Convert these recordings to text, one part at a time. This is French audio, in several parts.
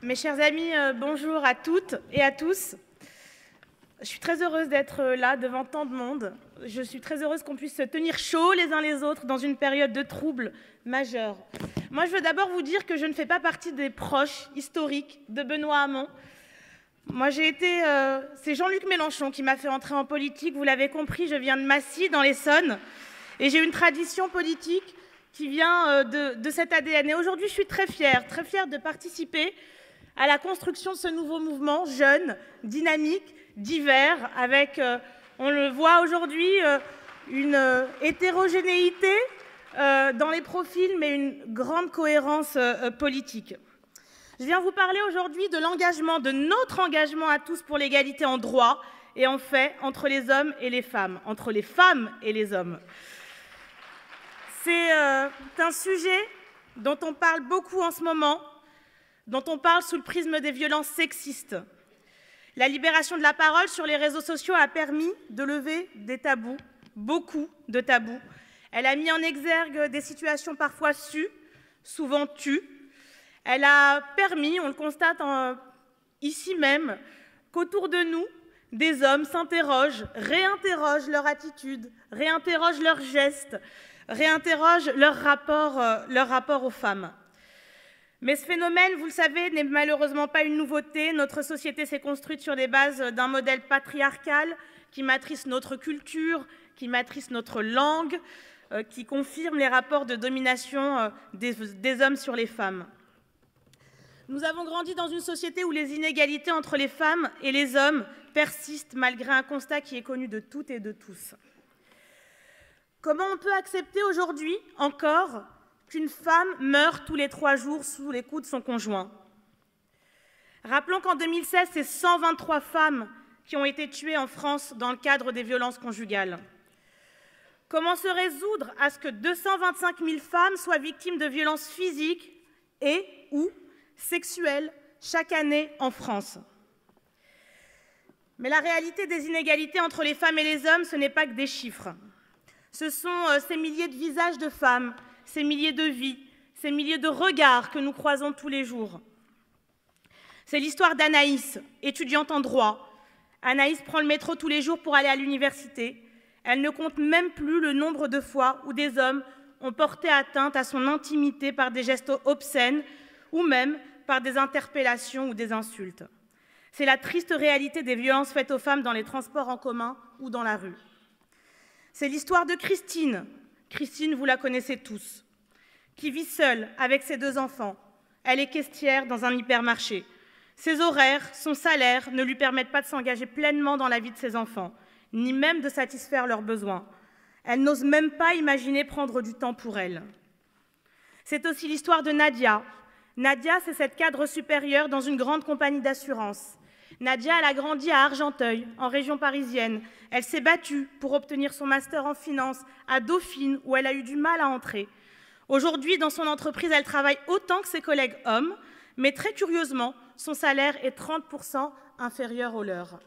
Mes chers amis, bonjour à toutes et à tous. Je suis très heureuse d'être là devant tant de monde. Je suis très heureuse qu'on puisse se tenir chaud les uns les autres dans une période de troubles majeurs. Moi, je veux d'abord vous dire que je ne fais pas partie des proches historiques de Benoît Hamon. Moi, c'est Jean-Luc Mélenchon qui m'a fait entrer en politique. Vous l'avez compris, je viens de Massy, dans l'Essonne, et j'ai une tradition politique qui vient de cet ADN. Et aujourd'hui, je suis très fière de participer à la construction de ce nouveau mouvement jeune, dynamique, divers, avec, on le voit aujourd'hui, une hétérogénéité dans les profils, mais une grande cohérence politique. Je viens vous parler aujourd'hui de l'engagement, de notre engagement à tous pour l'égalité en droit et en fait entre les hommes et les femmes, entre les femmes et les hommes. C'est un sujet dont on parle beaucoup en ce moment, dont on parle sous le prisme des violences sexistes. La libération de la parole sur les réseaux sociaux a permis de lever des tabous, beaucoup de tabous. Elle a mis en exergue des situations parfois sues, souvent tues. Elle a permis, on le constate ici même, qu'autour de nous, des hommes s'interrogent, réinterrogent leur attitude, réinterrogent leurs gestes, réinterrogent leur rapport aux femmes. Mais ce phénomène, vous le savez, n'est malheureusement pas une nouveauté. Notre société s'est construite sur des bases d'un modèle patriarcal qui matrice notre culture, qui matrice notre langue, qui confirme les rapports de domination des hommes sur les femmes. Nous avons grandi dans une société où les inégalités entre les femmes et les hommes persistent malgré un constat qui est connu de toutes et de tous. Comment on peut accepter aujourd'hui encore qu'une femme meure tous les 3 jours sous les coups de son conjoint? Rappelons qu'en 2016, c'est 123 femmes qui ont été tuées en France dans le cadre des violences conjugales. Comment se résoudre à ce que 225 000 femmes soient victimes de violences physiques et ou sexuelles chaque année en France? Mais la réalité des inégalités entre les femmes et les hommes, ce n'est pas que des chiffres. Ce sont ces milliers de visages de femmes, ces milliers de vies, ces milliers de regards que nous croisons tous les jours. C'est l'histoire d'Anaïs, étudiante en droit. Anaïs prend le métro tous les jours pour aller à l'université. Elle ne compte même plus le nombre de fois où des hommes ont porté atteinte à son intimité par des gestes obscènes ou même par des interpellations ou des insultes. C'est la triste réalité des violences faites aux femmes dans les transports en commun ou dans la rue. C'est l'histoire de Christine. Christine, vous la connaissez tous, qui vit seule avec ses 2 enfants. Elle est caissière dans un hypermarché. Ses horaires, son salaire ne lui permettent pas de s'engager pleinement dans la vie de ses enfants, ni même de satisfaire leurs besoins. Elle n'ose même pas imaginer prendre du temps pour elle. C'est aussi l'histoire de Nadia. Nadia, c'est cette cadre supérieure dans une grande compagnie d'assurance. Nadia, elle a grandi à Argenteuil, en région parisienne. Elle s'est battue pour obtenir son master en finance à Dauphine, où elle a eu du mal à entrer. Aujourd'hui, dans son entreprise, elle travaille autant que ses collègues hommes, mais très curieusement, son salaire est 30% inférieur au leur.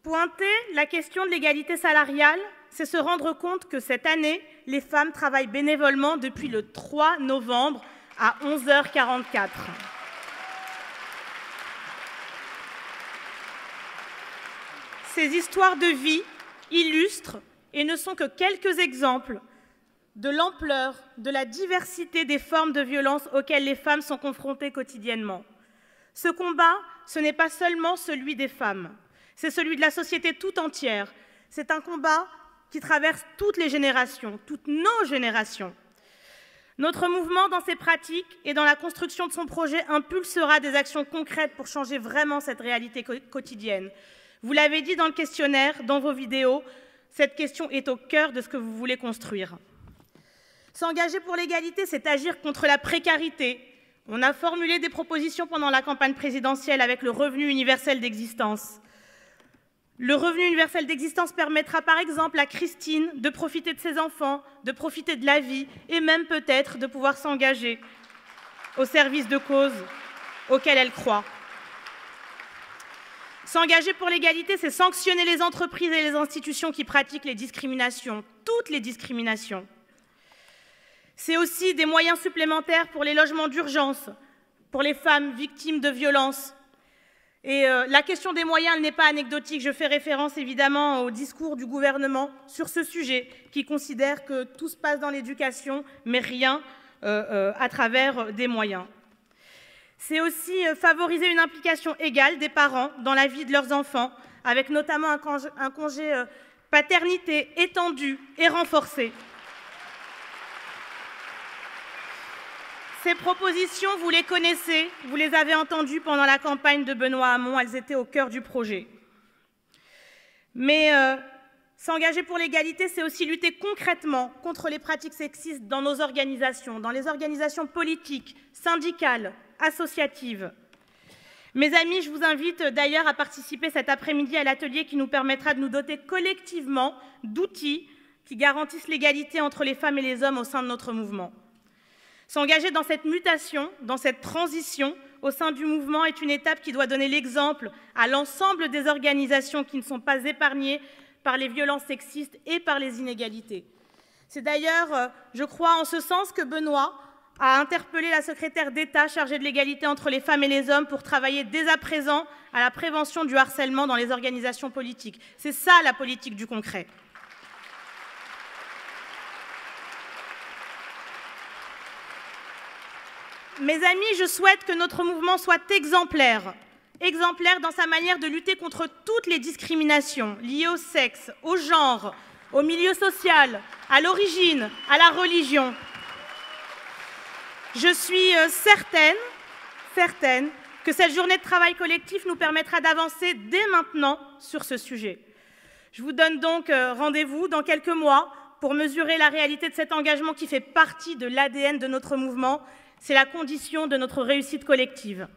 Pointer la question de l'égalité salariale, c'est se rendre compte que cette année, les femmes travaillent bénévolement depuis le 3 novembre à 11h44. Ces histoires de vie illustrent et ne sont que quelques exemples de l'ampleur, de la diversité des formes de violence auxquelles les femmes sont confrontées quotidiennement. Ce combat, ce n'est pas seulement celui des femmes, c'est celui de la société tout entière. C'est un combat qui traverse toutes les générations, toutes nos générations. Notre mouvement, dans ses pratiques et dans la construction de son projet, impulsera des actions concrètes pour changer vraiment cette réalité quotidienne. Vous l'avez dit dans le questionnaire, dans vos vidéos, cette question est au cœur de ce que vous voulez construire. S'engager pour l'égalité, c'est agir contre la précarité. On a formulé des propositions pendant la campagne présidentielle avec le revenu universel d'existence. Le revenu universel d'existence permettra par exemple à Christine de profiter de ses enfants, de profiter de la vie et même peut-être de pouvoir s'engager au service de causes auxquelles elle croit. S'engager pour l'égalité, c'est sanctionner les entreprises et les institutions qui pratiquent les discriminations, toutes les discriminations. C'est aussi des moyens supplémentaires pour les logements d'urgence, pour les femmes victimes de violences. Et la question des moyens, elle n'est pas anecdotique. Je fais référence évidemment au discours du gouvernement sur ce sujet, qui considère que tout se passe dans l'éducation, mais rien à travers des moyens. C'est aussi favoriser une implication égale des parents dans la vie de leurs enfants, avec notamment un congé paternité étendu et renforcé. Ces propositions, vous les connaissez, vous les avez entendues pendant la campagne de Benoît Hamon, elles étaient au cœur du projet. Mais s'engager pour l'égalité, c'est aussi lutter concrètement contre les pratiques sexistes dans nos organisations, dans les organisations politiques, syndicales, associatives. Mes amis, je vous invite d'ailleurs à participer cet après-midi à l'atelier qui nous permettra de nous doter collectivement d'outils qui garantissent l'égalité entre les femmes et les hommes au sein de notre mouvement. S'engager dans cette mutation, dans cette transition au sein du mouvement est une étape qui doit donner l'exemple à l'ensemble des organisations qui ne sont pas épargnées par les violences sexistes et par les inégalités. C'est d'ailleurs, je crois, en ce sens que Benoît a interpellé la secrétaire d'État chargée de l'égalité entre les femmes et les hommes pour travailler dès à présent à la prévention du harcèlement dans les organisations politiques. C'est ça la politique du concret. Mes amis, je souhaite que notre mouvement soit exemplaire dans sa manière de lutter contre toutes les discriminations liées au sexe, au genre, au milieu social, à l'origine, à la religion. Je suis certaine que cette journée de travail collectif nous permettra d'avancer dès maintenant sur ce sujet. Je vous donne donc rendez-vous dans quelques mois pour mesurer la réalité de cet engagement qui fait partie de l'ADN de notre mouvement. C'est la condition de notre réussite collective.